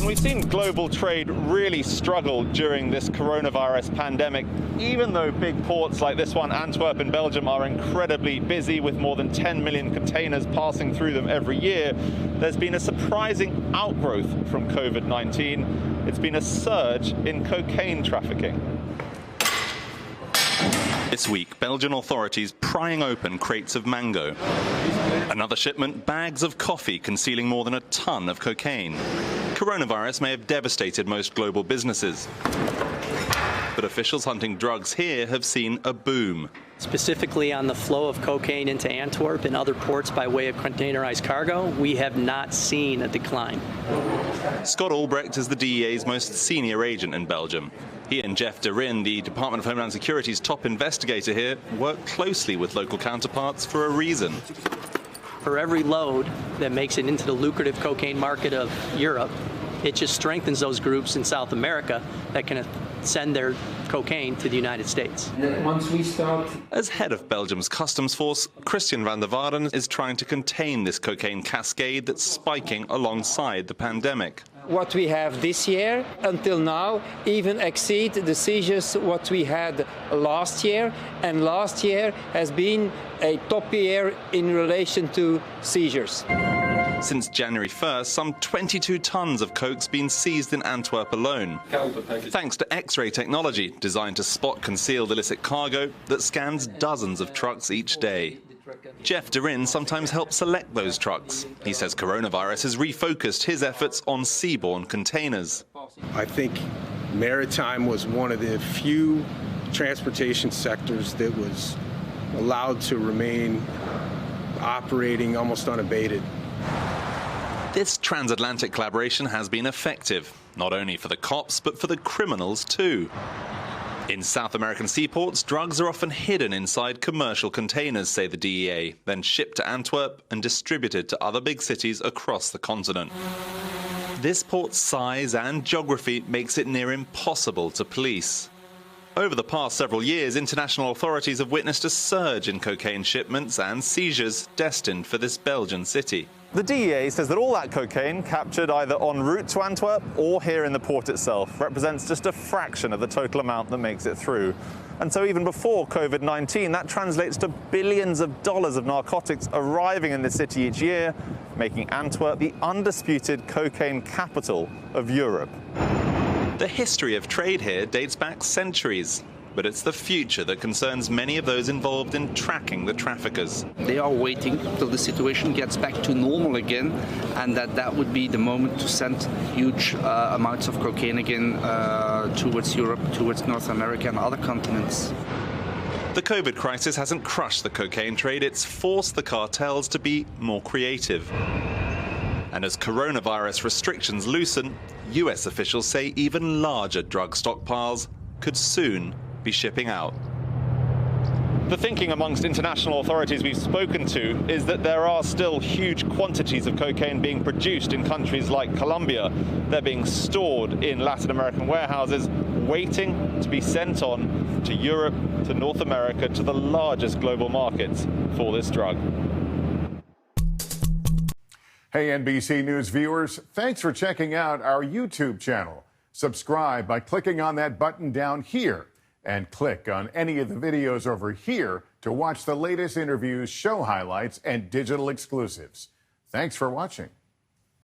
We've seen global trade really struggle during this coronavirus pandemic, even though big ports like this one, Antwerp in Belgium, are incredibly busy with more than 10 million containers passing through them every year. There's been a surprising outgrowth from COVID-19. It's been a surge in cocaine trafficking. This week, Belgian authorities prying open crates of mango. Another shipment, bags of coffee concealing more than a ton of cocaine. Coronavirus may have devastated most global businesses, but officials hunting drugs here have seen a boom. Specifically on the flow of cocaine into Antwerp and other ports by way of containerized cargo, we have not seen a decline. Scott Albrecht is the DEA's most senior agent in Belgium. He and Jeff Derin, the Department of Homeland Security's top investigator here, work closely with local counterparts for a reason. For every load that makes it into the lucrative cocaine market of Europe, it just strengthens those groups in South America that can send their cocaine to the United States. Once we start... As head of Belgium's customs force, Christian van der Waarden is trying to contain this cocaine cascade that's spiking alongside the pandemic. What we have this year until now even exceed the seizures what we had last year, and last year has been a top year in relation to seizures. Since January 1st, some 22 tons of coke's been seized in Antwerp alone, thanks to X-ray technology designed to spot concealed illicit cargo that scans dozens of trucks each day. Jeff Derin sometimes helps select those trucks. He says coronavirus has refocused his efforts on seaborne containers. I think maritime was one of the few transportation sectors that was allowed to remain operating almost unabated. This transatlantic collaboration has been effective, not only for the cops, but for the criminals too. In South American seaports, drugs are often hidden inside commercial containers, say the DEA, then shipped to Antwerp and distributed to other big cities across the continent. This port's size and geography makes it near impossible to police. Over the past several years, international authorities have witnessed a surge in cocaine shipments and seizures destined for this Belgian city. The DEA says that all that cocaine captured either en route to Antwerp or here in the port itself represents just a fraction of the total amount that makes it through. And so even before COVID-19, that translates to billions of dollars of narcotics arriving in the city each year, making Antwerp the undisputed cocaine capital of Europe. The history of trade here dates back centuries, but it's the future that concerns many of those involved in tracking the traffickers. They are waiting till the situation gets back to normal again, and that would be the moment to send huge amounts of cocaine again towards Europe, towards North America and other continents. The COVID crisis hasn't crushed the cocaine trade, it's forced the cartels to be more creative. And as coronavirus restrictions loosen, US officials say even larger drug stockpiles could soon be shipping out. The thinking amongst international authorities we've spoken to is that there are still huge quantities of cocaine being produced in countries like Colombia. They're being stored in Latin American warehouses, waiting to be sent on to Europe, to North America, to the largest global markets for this drug. Hey, NBC News viewers, thanks for checking out our YouTube channel. Subscribe by clicking on that button down here and click on any of the videos over here to watch the latest interviews, show highlights, and digital exclusives. Thanks for watching.